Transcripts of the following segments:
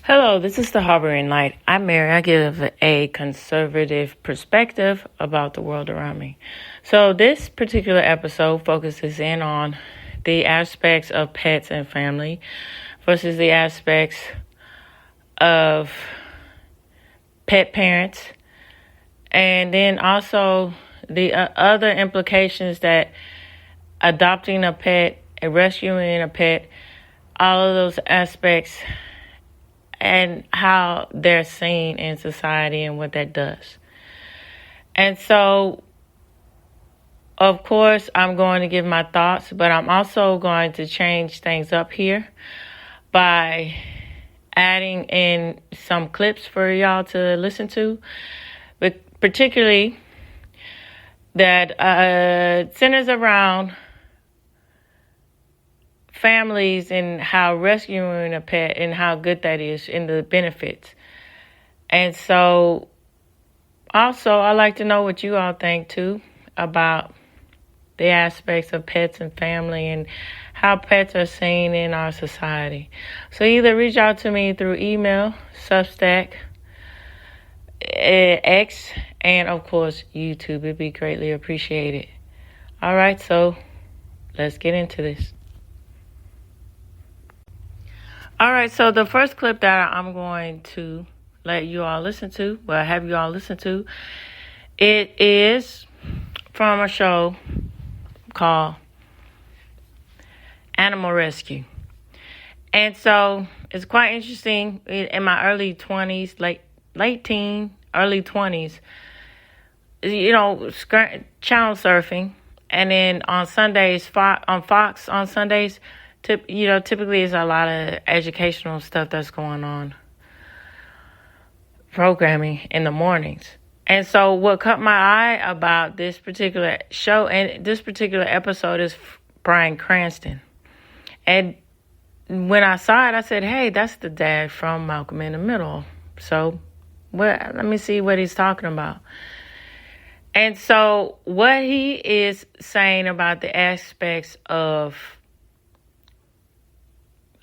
Hello, this is the Harboring Light. I'm Mary. I give a conservative perspective about the world around me. So this particular episode focuses in on the aspects of pets and family versus the aspects of pet parents, and then also the other implications that adopting a pet, rescuing a pet, all of those aspects and how they're seen in society and what that does. And so, of course, I'm going to give my thoughts, but I'm also going to change things up here by adding in some clips for y'all to listen to, but particularly that centers around families and how rescuing a pet and how good that is and the benefits. And so also I like to know what you all think too about the aspects of pets and family and how pets are seen in our society. So either reach out to me through email, Substack, X, and of course YouTube. It'd be greatly appreciated. All right, so let's get into this. All right, so the first clip that I'm going to let you all listen to, have you all listen to, it is from a show called Animal Rescue. And so it's quite interesting. In my early 20s, late teen, early 20s, channel surfing. And then on Sundays, on Fox on Sundays, typically it's a lot of educational stuff that's going on, programming in the mornings. And so what caught my eye about this particular show and this particular episode is Bryan Cranston. And when I saw it, I said, hey, that's the dad from Malcolm in the Middle. So let me see what he's talking about. And so what he is saying about the aspects of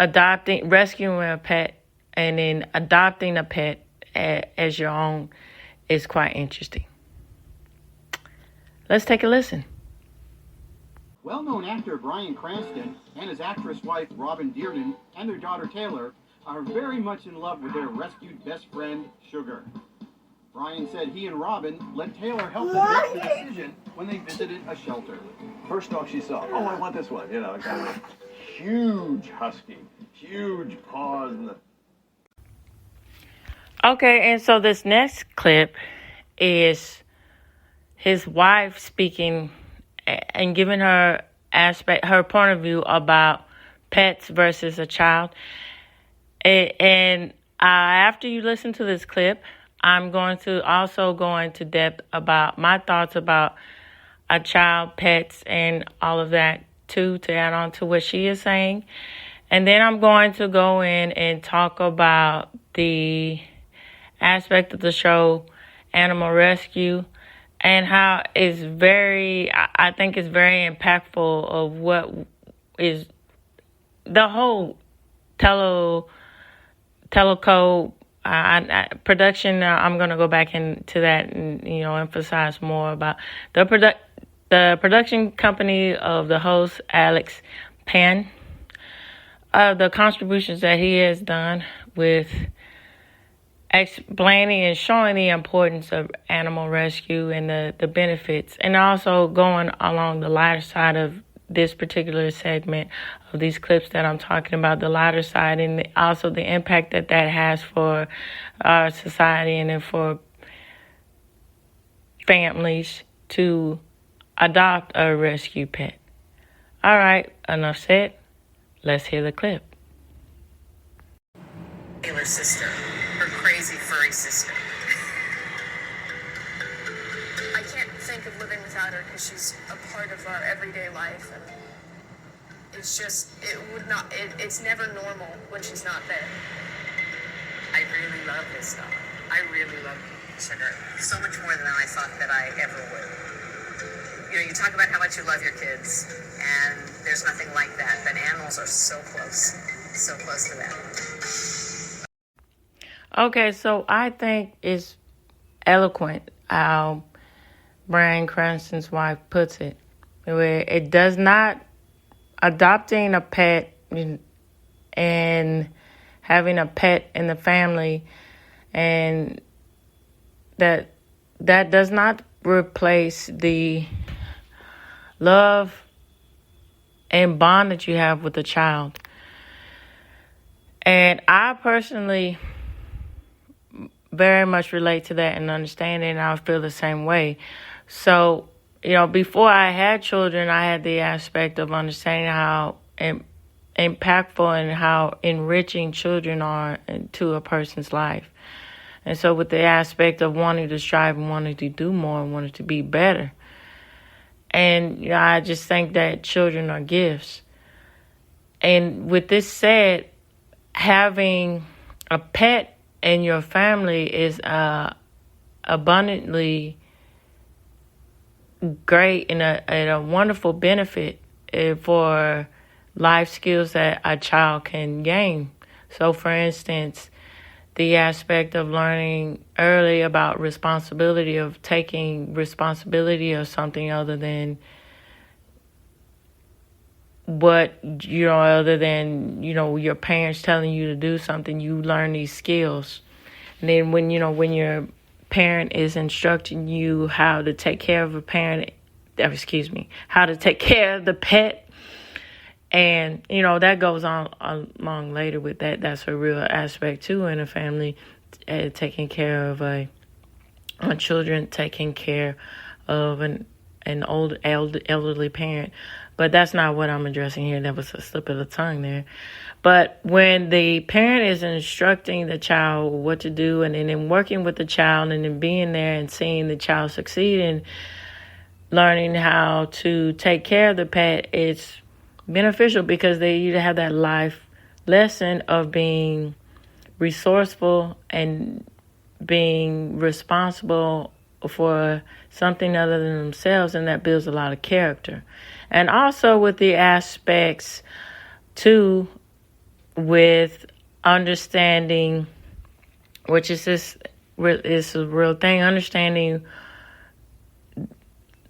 rescuing a pet and then adopting a pet as your own is quite interesting. Let's take a listen. Well-known actor Bryan Cranston and his actress wife Robin Dearden and their daughter Taylor are very much in love with their rescued best friend, Sugar. Bryan said he and Robin let Taylor help them make the decision when they visited a shelter. First dog she saw, I want this one, kind of huge husky, huge paws. Okay, and so this next clip is his wife speaking and giving her point of view about pets versus a child. And after you listen to this clip, I'm going to also go into depth about my thoughts about a child, pets, and all of that too, to add on to what she is saying. And then I'm going to go in and talk about the aspect of the show, Animal Rescue, and how it's I think it's very impactful of what is the whole teleco production. I'm going to go back into that and, emphasize more about the production company of the host, Alex Penn, the contributions that he has done with explaining and showing the importance of animal rescue and the benefits, and also going along the lighter side of this particular segment of these clips that I'm talking about, the lighter side, and also the impact that has for our society and then for families to adopt a rescue pet. All right, enough said. Let's hear the clip. Taylor's sister, her crazy furry sister. I can't think of living without her because she's a part of our everyday life, and it's never normal when she's not there. I really love this dog. I really love Sugar so much more than I thought that I ever would. You talk about how much you love your kids, and there's nothing like that, but animals are so close to that. Okay, so I think it's eloquent how Bryan Cranston's wife puts it, where it does not adopting a pet and having a pet in the family, and that does not replace the love and bond that you have with the child. And I personally very much relate to that and understand it, and I feel the same way. So, before I had children, I had the aspect of understanding how impactful and how enriching children are to a person's life. And so with the aspect of wanting to strive and wanting to do more and wanting to be better. And I just think that children are gifts. And with this said, having a pet in your family is abundantly great and a wonderful benefit for life skills that a child can gain. So, for instance, the aspect of learning early about responsibility, of taking responsibility of something other than your parents telling you to do something. You learn these skills. And then when your parent is instructing you how to take care of how to take care of the pet, and that goes on along later with that. That's a real aspect too in a family, taking care of children, taking care of an old elderly parent. But that's not what I'm addressing here. That was a slip of the tongue there. But when the parent is instructing the child what to do, and then working with the child, and then being there and seeing the child succeed and learning how to take care of the pet, it's beneficial because you have that life lesson of being resourceful and being responsible for something other than themselves, and that builds a lot of character. And also with the aspects too, with understanding, which is a real thing, understanding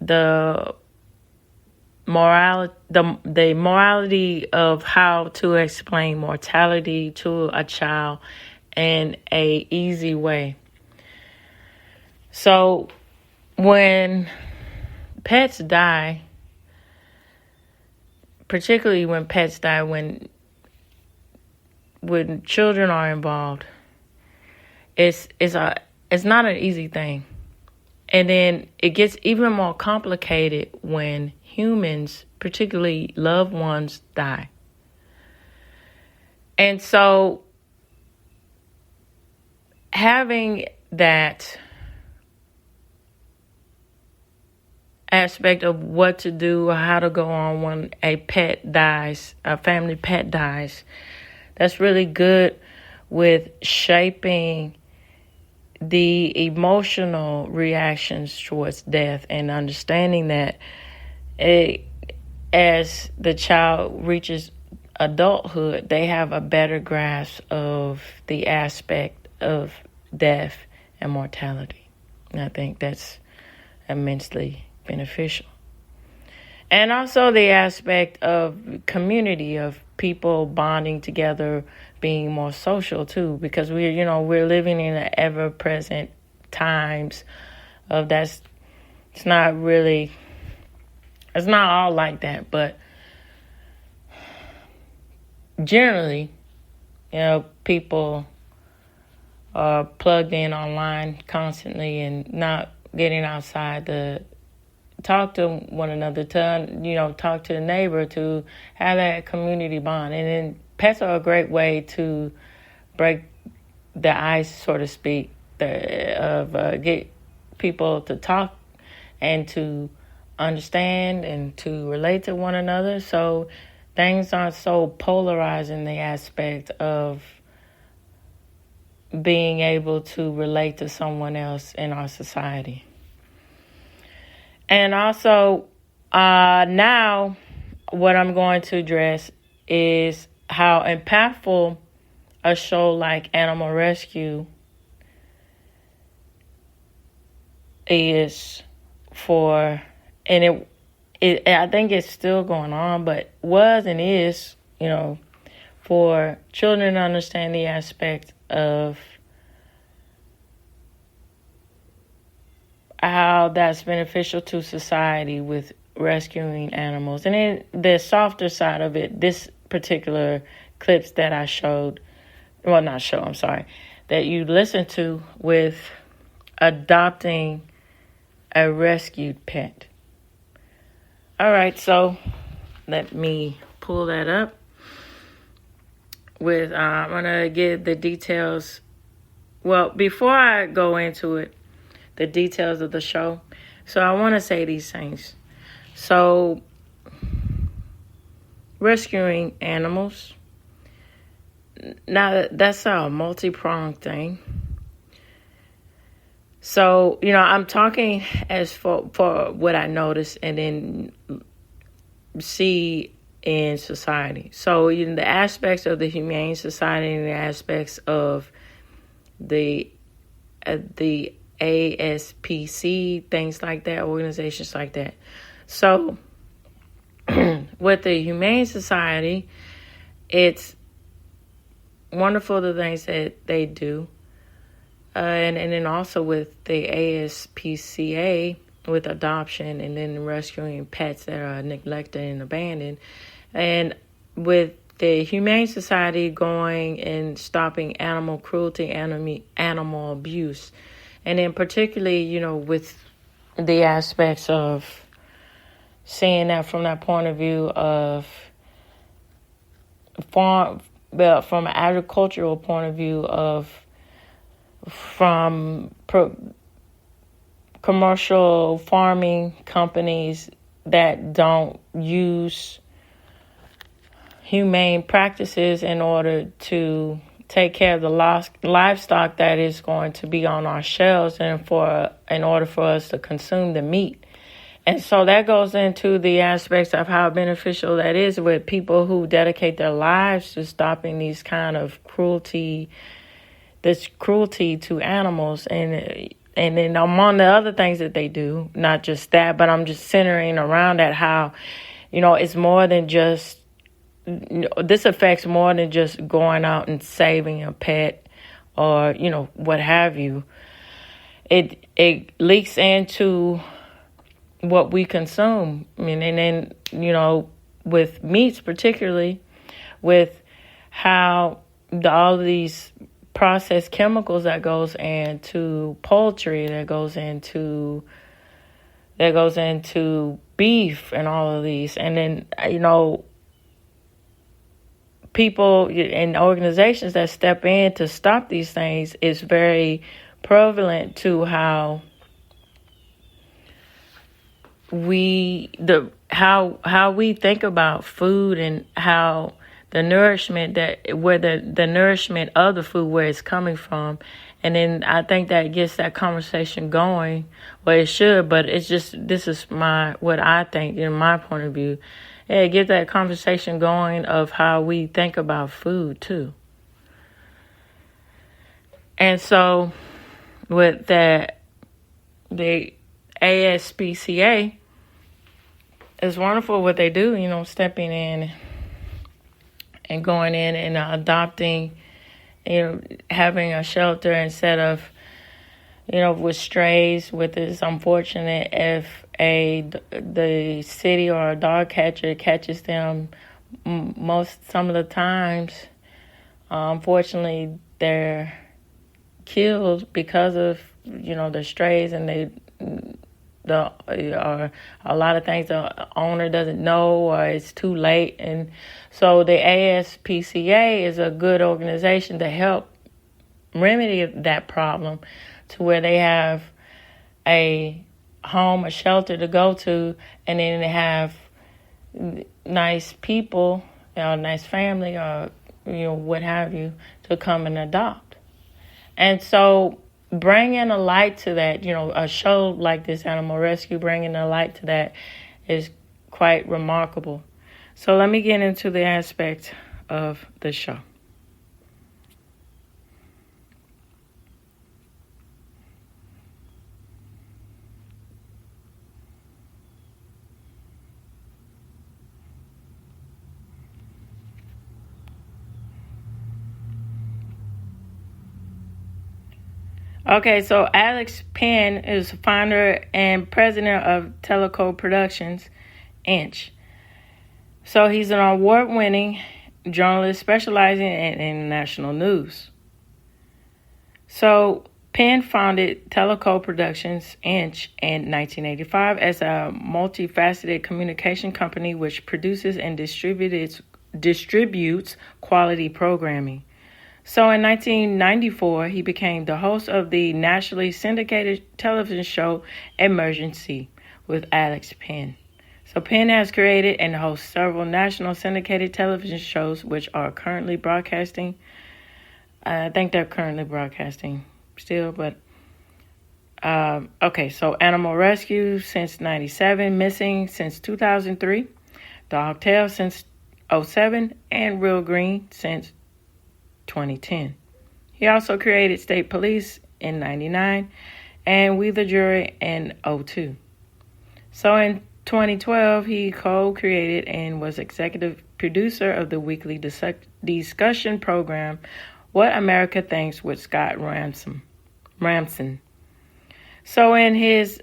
the morality of how to explain mortality to a child in a easy way. So when pets die, particularly when pets die, when children are involved, it's not an easy thing. And then it gets even more complicated when humans, particularly loved ones, die. And so having that aspect of what to do or how to go on when a pet dies, a family pet dies, that's really good with shaping the emotional reactions towards death, and understanding that as the child reaches adulthood, they have a better grasp of the aspect of death and mortality. And I think that's immensely beneficial. And also the aspect of community, of people bonding together, being more social too, because we're living in an ever-present times of it's not all like that, but generally, people are plugged in online constantly and not getting outside to talk to one another, to talk to the neighbor, to have that community bond. And then pets are a great way to break the ice, so to speak, get people to talk and to understand and to relate to one another. So things aren't so polarized in the aspect of being able to relate to someone else in our society. And also, now what I'm going to address is how impactful a show like Animal Rescue is for, and I think it's still going on, but was and is, for children to understand the aspect of how that's beneficial to society with rescuing animals. And then the softer side of it, this particular clips that I showed, well, not show, I'm sorry, that you listen to with adopting a rescued pet. All right, so let me pull that up. I'm going to give the details. Well, before I go into it, the details of the show, so I want to say these things. So, rescuing animals, now that's a multi-pronged thing. So, I'm talking as for what I notice and then see in society. So, the aspects of the Humane Society and the aspects of the ASPC, things like that, organizations like that. So, with the Humane Society, it's wonderful the things that they do. And then also with the ASPCA, with adoption and then rescuing pets that are neglected and abandoned. And with the Humane Society going and stopping animal cruelty, animal abuse. And then particularly, with the aspects of seeing that from that point of view of from an agricultural point of view of from commercial farming companies that don't use humane practices in order to take care of the livestock that is going to be on our shelves and in order for us to consume the meat. And so that goes into the aspects of how beneficial that is with people who dedicate their lives to stopping these kind of cruelty to animals. And then among the other things that they do, not just that, but I'm just centering around that how, it's more than just, this affects more than just going out and saving a pet or, what have you. It leaks into what we consume. I mean, and then, with meats particularly, with how all of these processed chemicals that goes into poultry, that goes into beef and all of these. And then, people and organizations that step in to stop these things is very prevalent to how we think about food and how the nourishment the nourishment of the food, where it's coming from. And then I think that gets that conversation going. Well, it should, but it's just, this is what I think in my point of view. Yeah, get that conversation going of how we think about food too. And so with that, the ASPCA, it's wonderful what they do, stepping in and going in and adopting, having a shelter instead of, with strays. With this, unfortunate if the city or a dog catcher catches them, some of the times, unfortunately, they're killed because of the strays, and or a lot of things the owner doesn't know, or it's too late. And so the ASPCA is a good organization to help remedy that problem, to where they have a home, a shelter to go to, and then they have nice people, nice family, or what have you, to come and adopt. And so bringing a light to that, a show like this, Animal Rescue, bringing a light to that is quite remarkable. So let me get into the aspect of the show. Okay, so Alex Penn is founder and president of Teleco Productions, Inc. So he's an award-winning journalist specializing in international news. So Penn founded Teleco Productions, Inc. in 1985 as a multifaceted communication company which produces and distributes quality programming. So in 1994, he became the host of the nationally syndicated television show Emergency with Alex Penn. So Penn has created and hosts several national syndicated television shows which are currently broadcasting. I think they're currently broadcasting still, but okay. So Animal Rescue since '97, Missing since 2003, Dogtail since '07, and Real Green since 2010. He also created State Police in '99 and We the Jury in '02. So in 2012, he co-created and was executive producer of the weekly discussion program What America Thinks with Scott Ramson. So in his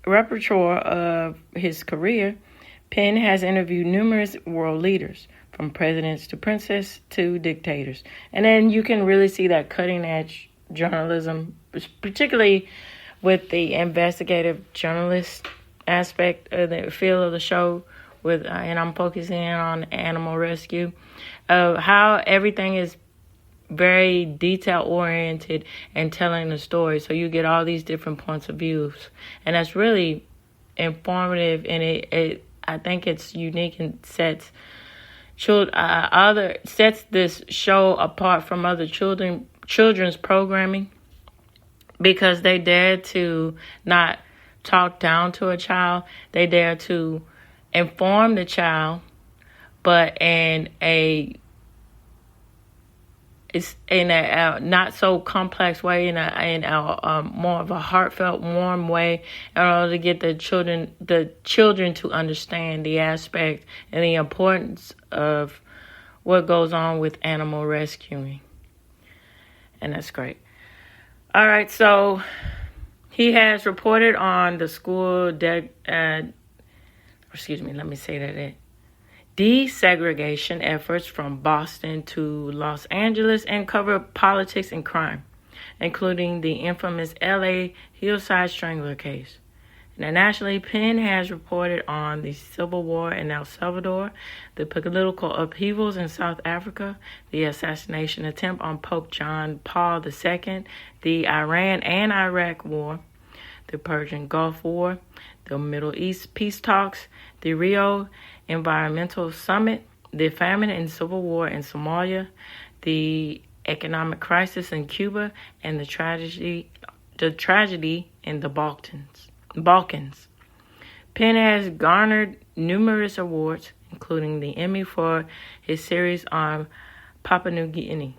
repertoire of his career, Penn has interviewed numerous world leaders, from presidents to princes to dictators. And then you can really see that cutting-edge journalism, particularly with the investigative journalist aspect of the field of the show, and I'm focusing on animal rescue, of how everything is very detail-oriented and telling the story. So you get all these different points of views. And that's really informative, and it I think it's unique and sets this show apart from other children's programming, because they dare to not talk down to a child. They dare to inform the child, but in a not so complex way, in a more of a heartfelt, warm way, in order to get the children to understand the aspect and the importance of what goes on with animal rescuing. And that's great. All right, so he has reported on the school desegregation efforts from Boston to Los Angeles, and covered politics and crime, including the infamous LA Hillside Strangler case. Internationally, Penn has reported on the Civil War in El Salvador, the political upheavals in South Africa, the assassination attempt on Pope John Paul II, the Iran and Iraq War, the Persian Gulf War, the Middle East peace talks, the Rio Environmental Summit, the famine and civil war in Somalia, the economic crisis in Cuba, and the tragedy in the Balkans. Penn has garnered numerous awards, including the Emmy for his series on Papua New Guinea,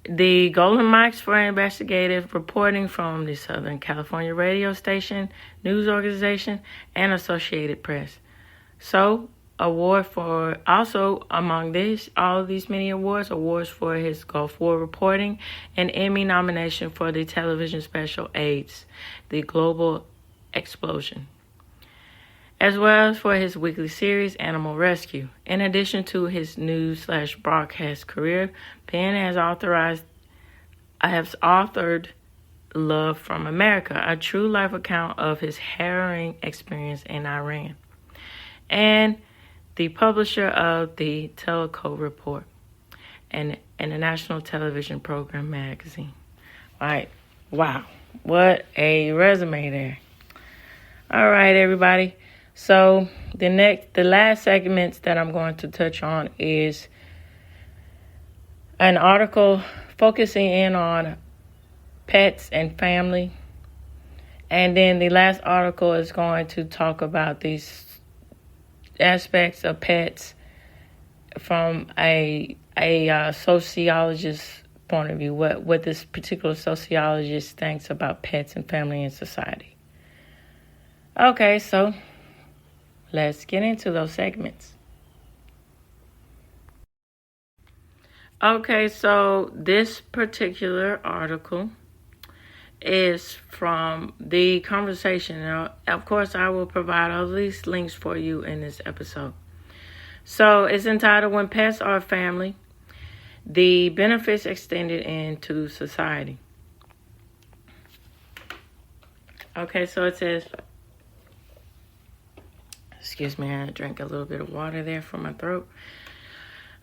the Golden Mics for investigative reporting from the Southern California radio station, news organization, and Associated Press. So, award for, also among all of these many awards for his Gulf War reporting, and Emmy nomination for the television special AIDS, The Global Explosion, as well as for his weekly series, Animal Rescue. In addition to his news/broadcast career, Penn has authored Love from America, a true life account of his harrowing experience in Iran, and the publisher of the Teleco Report, and a national television program magazine. All right. Wow. What a resume there. All right, everybody. So the last segments that I'm going to touch on is an article focusing in on pets and family. And then the last article is going to talk about these aspects of pets from a sociologist's point of view, what this particular sociologist thinks about pets and family and society. Okay, so let's get into those segments. Okay, so this particular article is from the conversation. Now, of course, I will provide all these links for you in this episode. So it's entitled When Pets Are Family, the Benefits Extended into Society. Okay, so it says, excuse me, I drank a little bit of water there from my throat.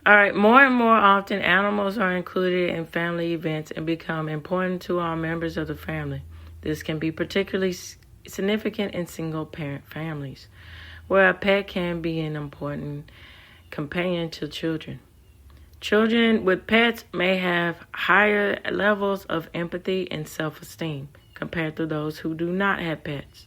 All right, more and more often, animals are included in family events and become important to all members of the family. This can be particularly significant in single-parent families, where a pet can be an important companion to children. Children with pets may have higher levels of empathy and self-esteem compared to those who do not have pets.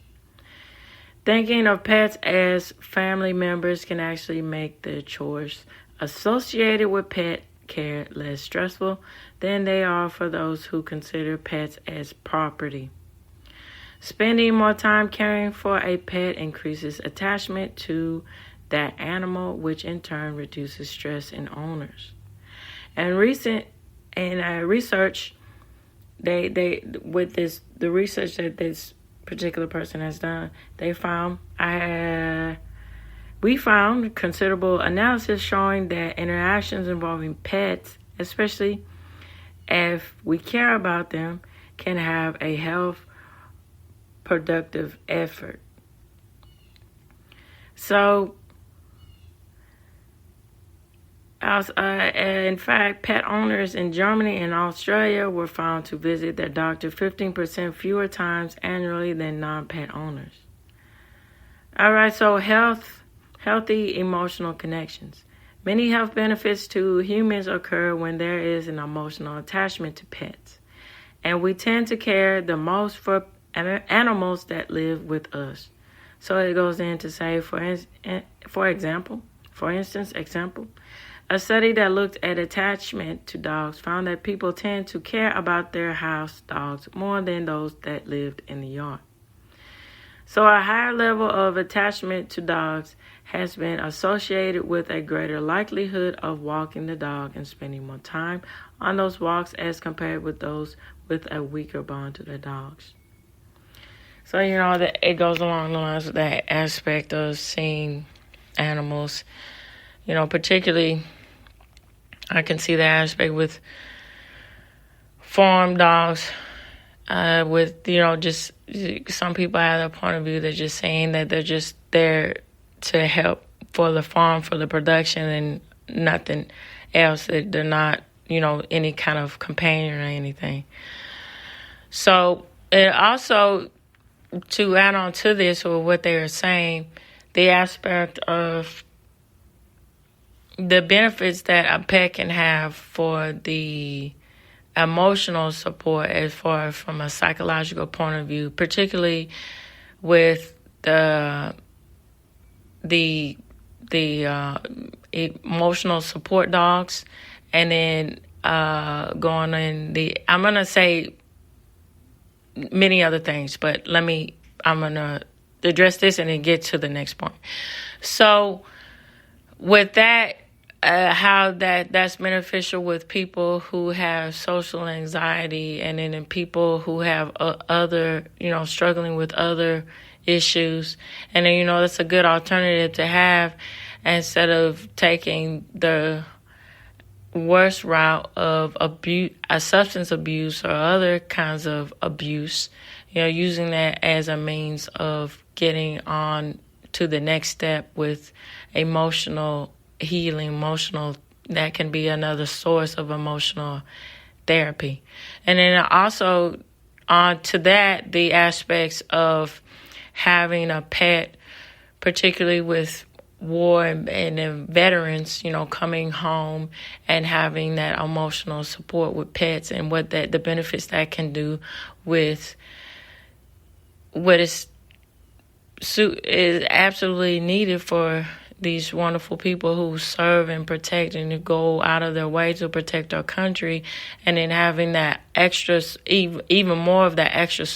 Thinking of pets as family members can actually make the chores associated with pet care less stressful than they are for those who consider pets as property. Spending more time caring for a pet increases attachment to that animal, which in turn reduces stress in owners. And research, the research that this particular person has done, we found considerable analysis showing that interactions involving pets, especially if we care about them, can have a health productive effort. So, in fact, pet owners in Germany and Australia were found to visit their doctor 15% fewer times annually than non-pet owners. All right, so healthy emotional connections. Many health benefits to humans occur when there is an emotional attachment to pets, and we tend to care the most for animals that live with us. So it goes in to say, for instance, a study that looked at attachment to dogs found that people tend to care about their house dogs more than those that lived in the yard. So a higher level of attachment to dogs has been associated with a greater likelihood of walking the dog and spending more time on those walks as compared with those with a weaker bond to their dogs. So, that it goes along the lines of that aspect of seeing animals, particularly I can see the aspect with farm dogs, with, just some people have a point of view. They're just saying that they're just there to help for the farm, for the production and nothing else. That they're not, any kind of companion or anything. So it also, to add on to this or what they are saying, the aspect of the benefits that a pet can have for the emotional support as far as from a psychological point of view, particularly with the emotional support dogs, and then I'm going to say many other things, but I'm going to address this and then get to the next point. So with that, how that's beneficial with people who have social anxiety, and then in people who have other, struggling with other issues. And then, that's a good alternative to have instead of taking the worst route of abuse, substance abuse or other kinds of abuse, using that as a means of getting on to the next step with emotional healing, that can be another source of emotional therapy. And then also on to that, the aspects of having a pet, particularly with war and veterans, coming home and having that emotional support with pets, and what the benefits that can do with what is absolutely needed for these wonderful people who serve and protect and who go out of their way to protect our country, and then having that extra, even more of that extra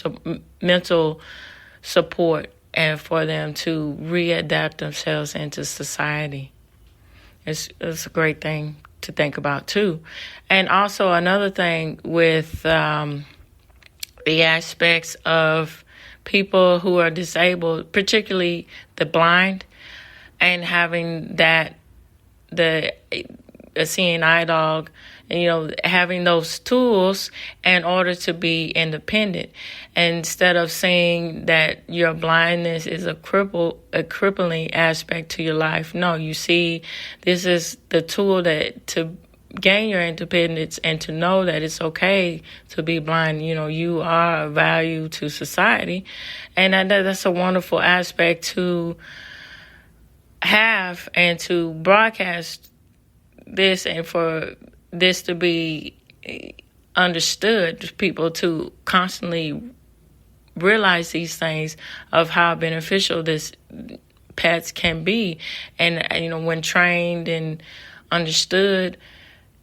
mental support, and for them to readapt themselves into society. It's a great thing to think about too. And also another thing with the aspects of people who are disabled, particularly the blind, and having a seeing eye dog, and having those tools in order to be independent, instead of saying that your blindness is a crippling aspect to your life. No, you see, this is the tool that to gain your independence and to know that it's okay to be blind. You are a value to society, and that's a wonderful aspect to have and to broadcast this, and for this to be understood, people to constantly realize these things of how beneficial this pets can be, and when trained and understood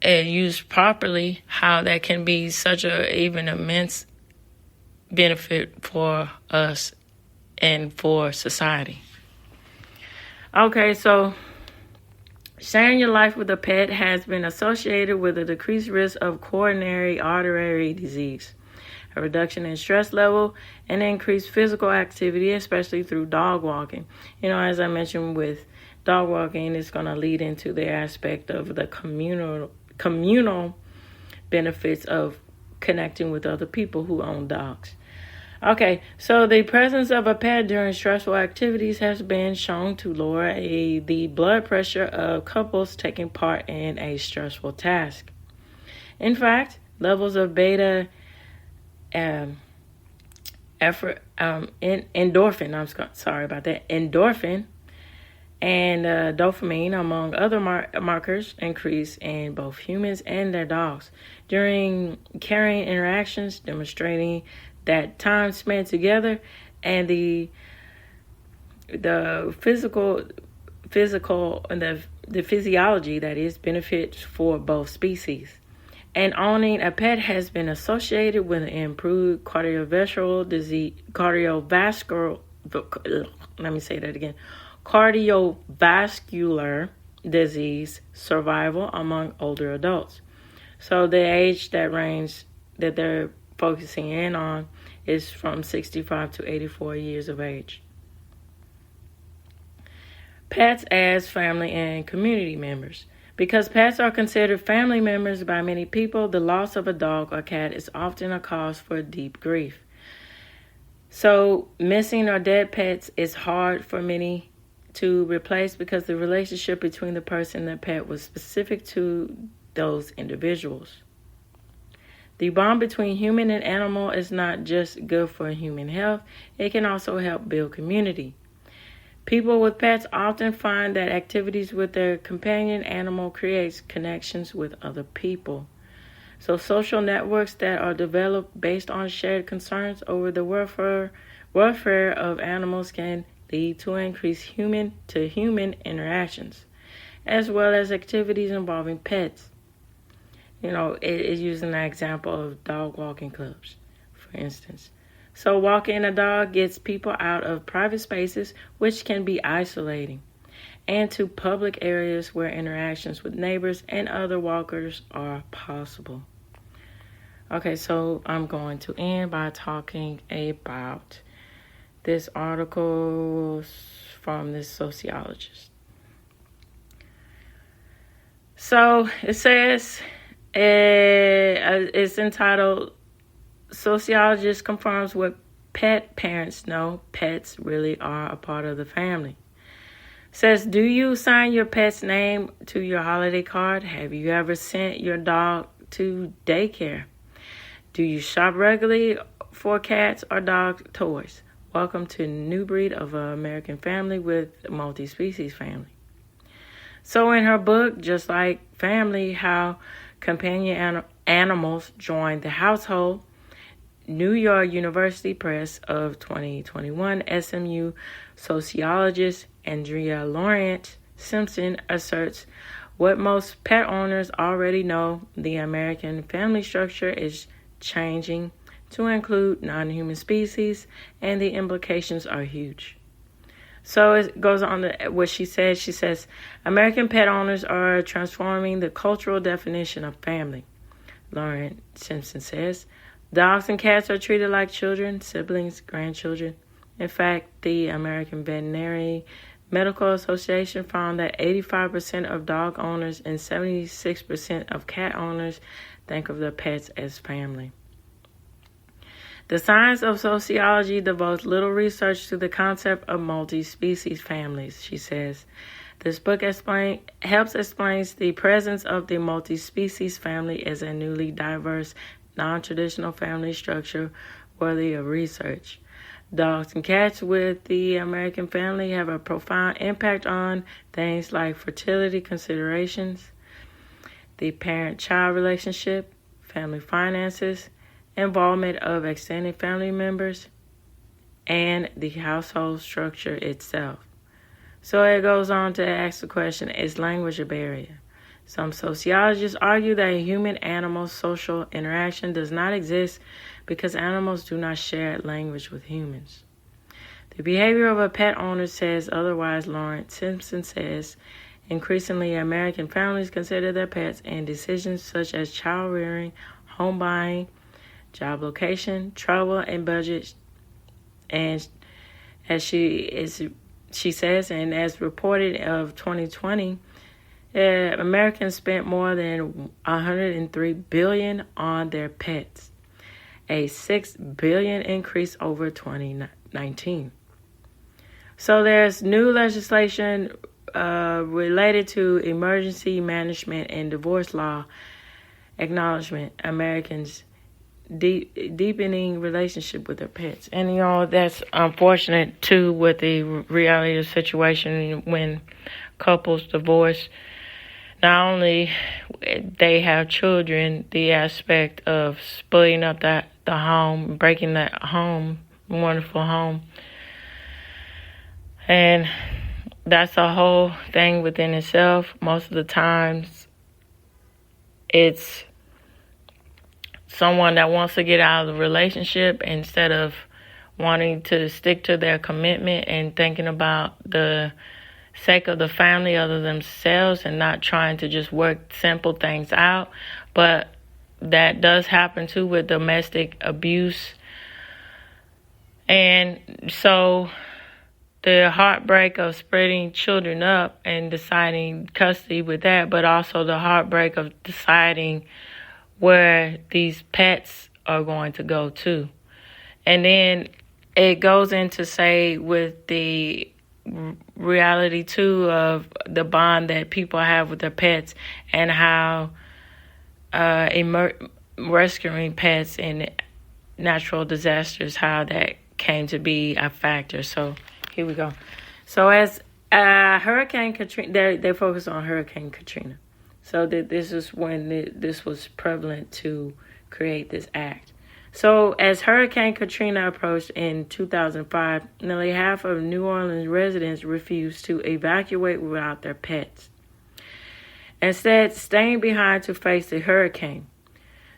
and used properly, how that can be such a even immense benefit for us and for society. Okay, so sharing your life with a pet has been associated with a decreased risk of coronary artery disease, a reduction in stress level, and increased physical activity, especially through dog walking. As I mentioned with dog walking, it's going to lead into the aspect of the communal benefits of connecting with other people who own dogs. Okay, so the presence of a pet during stressful activities has been shown to lower the blood pressure of couples taking part in a stressful task. In fact, levels of beta endorphin, endorphin and dopamine, among other markers, increase in both humans and their dogs during caring interactions, demonstrating that time spent together and the physical and the physiology that is benefits for both species. And owning a pet has been associated with improved cardiovascular disease survival among older adults. So the age that range that they're focusing in on is from 65 to 84 years of age. Pets as family and community members. Because pets are considered family members by many people, the loss of a dog or cat is often a cause for deep grief. So missing or dead pets is hard for many to replace because the relationship between the person and the pet was specific to those individuals. The bond between human and animal is not just good for human health, it can also help build community. People with pets often find that activities with their companion animal creates connections with other people. So social networks that are developed based on shared concerns over the welfare of animals can lead to increased human-to-human interactions, as well as activities involving pets. It is using the example of dog walking clubs, for instance. So walking a dog gets people out of private spaces, which can be isolating, and to public areas where interactions with neighbors and other walkers are possible. Okay, so I'm going to end by talking about this article from this sociologist. So it says, it's entitled, Sociologist Confirms What Pet Parents Know, Pets Really Are a Part of the Family. Says, do you sign your pet's name to your holiday card? Have you ever sent your dog to daycare? Do you shop regularly for cats or dog toys? Welcome to New Breed of an American Family with Multi-Species Family. So in her book, Just Like Family, How Companion Animals Join the Household, New York University Press of 2021, SMU sociologist Andrea Laurent Simpson asserts what most pet owners already know: the American family structure is changing to include non-human species, and the implications are huge. So it goes on to what she says. She says, American pet owners are transforming the cultural definition of family. Lauren Simpson says, dogs and cats are treated like children, siblings, grandchildren. In fact, the American Veterinary Medical Association found that 85% of dog owners and 76% of cat owners think of their pets as family. The science of sociology devotes little research to the concept of multi-species families, she says. This book helps explain the presence of the multi-species family as a newly diverse, non-traditional family structure worthy of research. Dogs and cats with the American family have a profound impact on things like fertility considerations, the parent-child relationship, family finances, involvement of extended family members, and the household structure itself. So it goes on to ask the question, is language a barrier? Some sociologists argue that human-animal social interaction does not exist because animals do not share language with humans. The behavior of a pet owner says otherwise, Lawrence Simpson says. Increasingly, American families consider their pets in decisions such as child rearing, home buying, job location, travel, and budget. And as she says, and as reported of 2020, Americans spent more than $103 billion on their pets, a $6 billion increase over 2019. So there's new legislation related to emergency management and divorce law acknowledgement Americans deepening relationship with their pets. And, that's unfortunate, too, with the reality of the situation when couples divorce. Not only they have children, the aspect of splitting up the home, breaking that home, wonderful home. And that's a whole thing within itself. Most of the times, it's someone that wants to get out of the relationship instead of wanting to stick to their commitment and thinking about the sake of the family other than themselves and not trying to just work simple things out. But that does happen too with domestic abuse. And so the heartbreak of splitting children up and deciding custody with that, but also the heartbreak of deciding where these pets are going to go to. And then it goes into say with the reality too of the bond that people have with their pets and how rescuing pets in natural disasters, how that came to be a factor. So here we go. So as Hurricane Katrina, they focus on Hurricane Katrina. So this is when this was prevalent to create this act. So as Hurricane Katrina approached in 2005, nearly half of New Orleans residents refused to evacuate without their pets, instead staying behind to face the hurricane.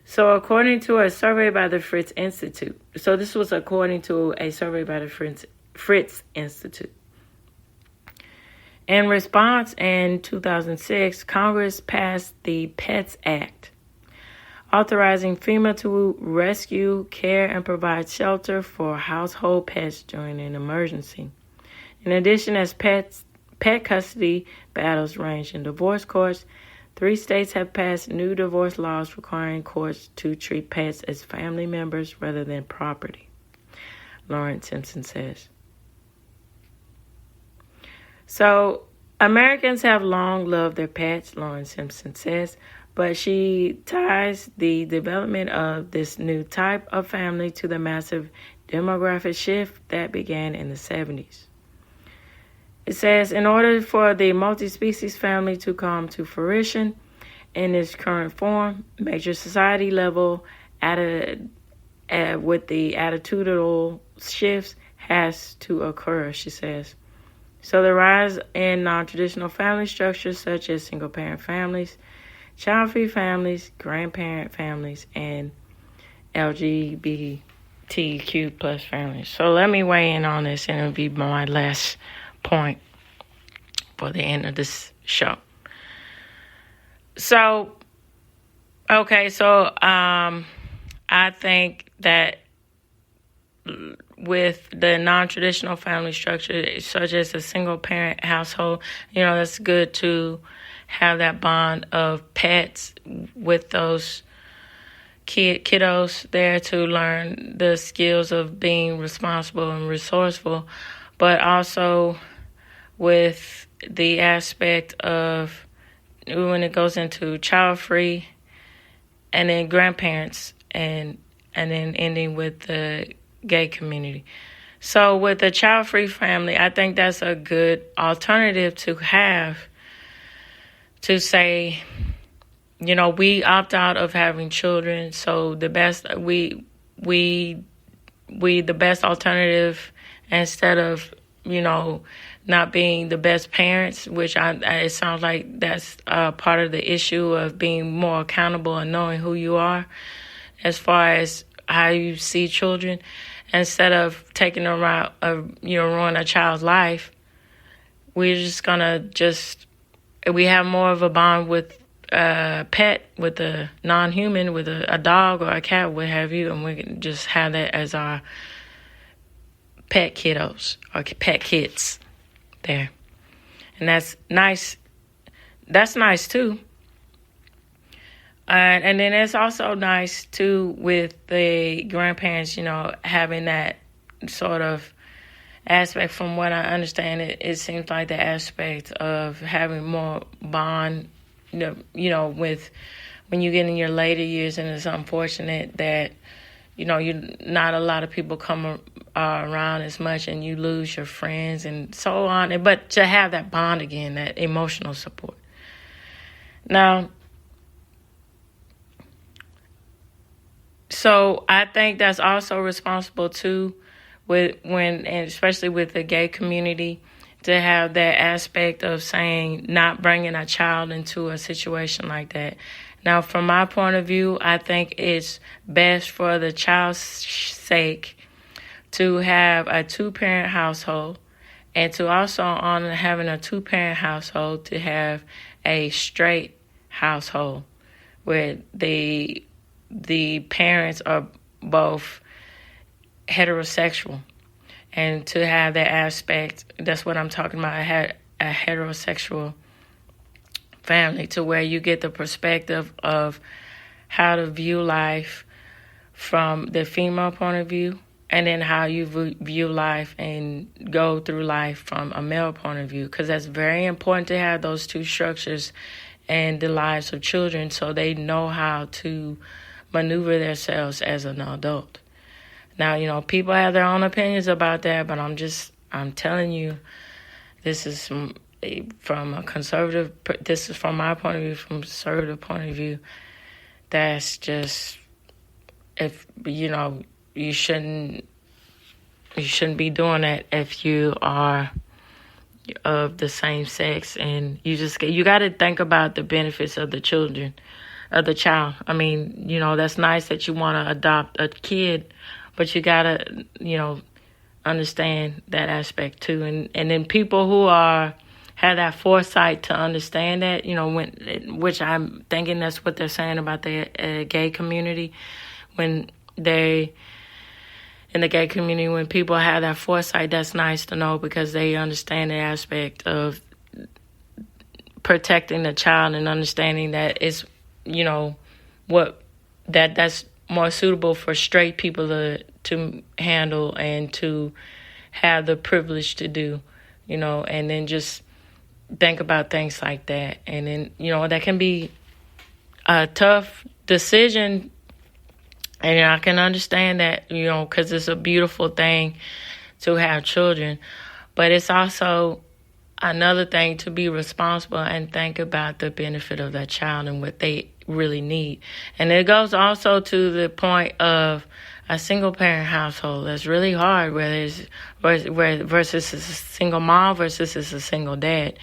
So according to a survey by the Fritz Institute, so this was according to a survey by the Fritz Institute. In response, in 2006, Congress passed the Pets Act, authorizing FEMA to rescue, care, and provide shelter for household pets during an emergency. In addition, as pet custody battles range in divorce courts, 3 states have passed new divorce laws requiring courts to treat pets as family members rather than property, Lawrence Simpson says. So, Americans have long loved their pets, Lawrence Simpson says, but she ties the development of this new type of family to the massive demographic shift that began in the 70s. It says, in order for the multi-species family to come to fruition in its current form, major society level with the attitudinal shifts has to occur, she says. So the rise in non-traditional family structures such as single-parent families, child-free families, grandparent families, and LGBTQ plus families. So let me weigh in on this, and it'll be my last point for the end of this show. So, okay, so I think that with the non-traditional family structure, such as a single-parent household, it's good to have that bond of pets with those kiddos there to learn the skills of being responsible and resourceful, but also with the aspect of when it goes into child-free, and then grandparents, and then ending with the gay community. So with the child-free family, I think that's a good alternative to have, to say, we opt out of having children, so the best the best alternative, instead of not being the best parents, which it sounds like that's part of the issue of being more accountable and knowing who you are as far as how you see children, instead of taking a route of ruin a child's life. We're just gonna we have more of a bond with a pet, with a non-human, with a dog or a cat, what have you, and we can just have that as our pet kiddos or pet kids there. And that's nice. That's nice too. And then it's also nice too with the grandparents, having that sort of aspect. From what I understand, it seems like the aspect of having more bond, with when you get in your later years, and it's unfortunate that, not a lot of people come around as much, and you lose your friends and so on. But to have that bond again, that emotional support. Now, so I think that's also responsible too, and especially with the gay community, to have that aspect of saying, not bringing a child into a situation like that. Now, from my point of view, I think it's best for the child's sake to have a two-parent household, and to also, on having a two-parent household, to have a straight household where the parents are both heterosexual, and to have that aspect, that's what I'm talking about, a heterosexual family, to where you get the perspective of how to view life from the female point of view, and then how you view life and go through life from a male point of view, because that's very important to have those two structures in the lives of children, so they know how to maneuver themselves as an adult. Now, people have their own opinions about that, but I'm telling you, this is from a conservative, this is from my point of view, from a conservative point of view, that's just, if, you shouldn't be doing that if you are of the same sex, and you got to think about the benefits of the child. I mean, that's nice that you want to adopt a kid, but you got to, understand that aspect too. And then people who have that foresight to understand that, which I'm thinking that's what they're saying about the gay community, in the gay community, when people have that foresight, that's nice to know, because they understand the aspect of protecting the child and understanding that it's, that's more suitable for straight people to handle and to have the privilege to do, and then just think about things like that. And then, that can be a tough decision, and I can understand that, because it's a beautiful thing to have children, but it's also another thing to be responsible and think about the benefit of that child and what they really need. And it goes also to the point of a single parent household. That's really hard, versus a single mom versus a single dad.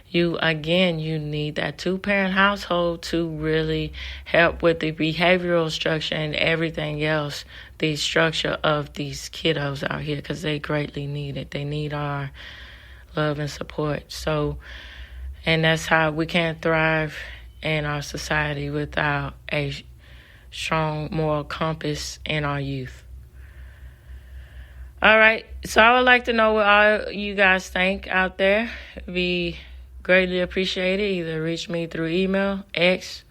You need that two-parent household to really help with the behavioral structure and everything else, the structure of these kiddos out here, because they greatly need it. They need our love, and support. So, and that's how we can't thrive in our society without a strong moral compass in our youth. All right, so I would like to know what all you guys think out there. We greatly appreciate it. Either reach me through email, X,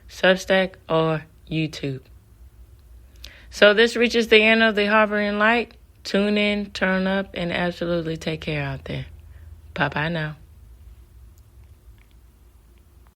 Substack, or YouTube. So this reaches the end of the Harboring Light. Tune in, turn up, and absolutely take care out there. Bye-bye now.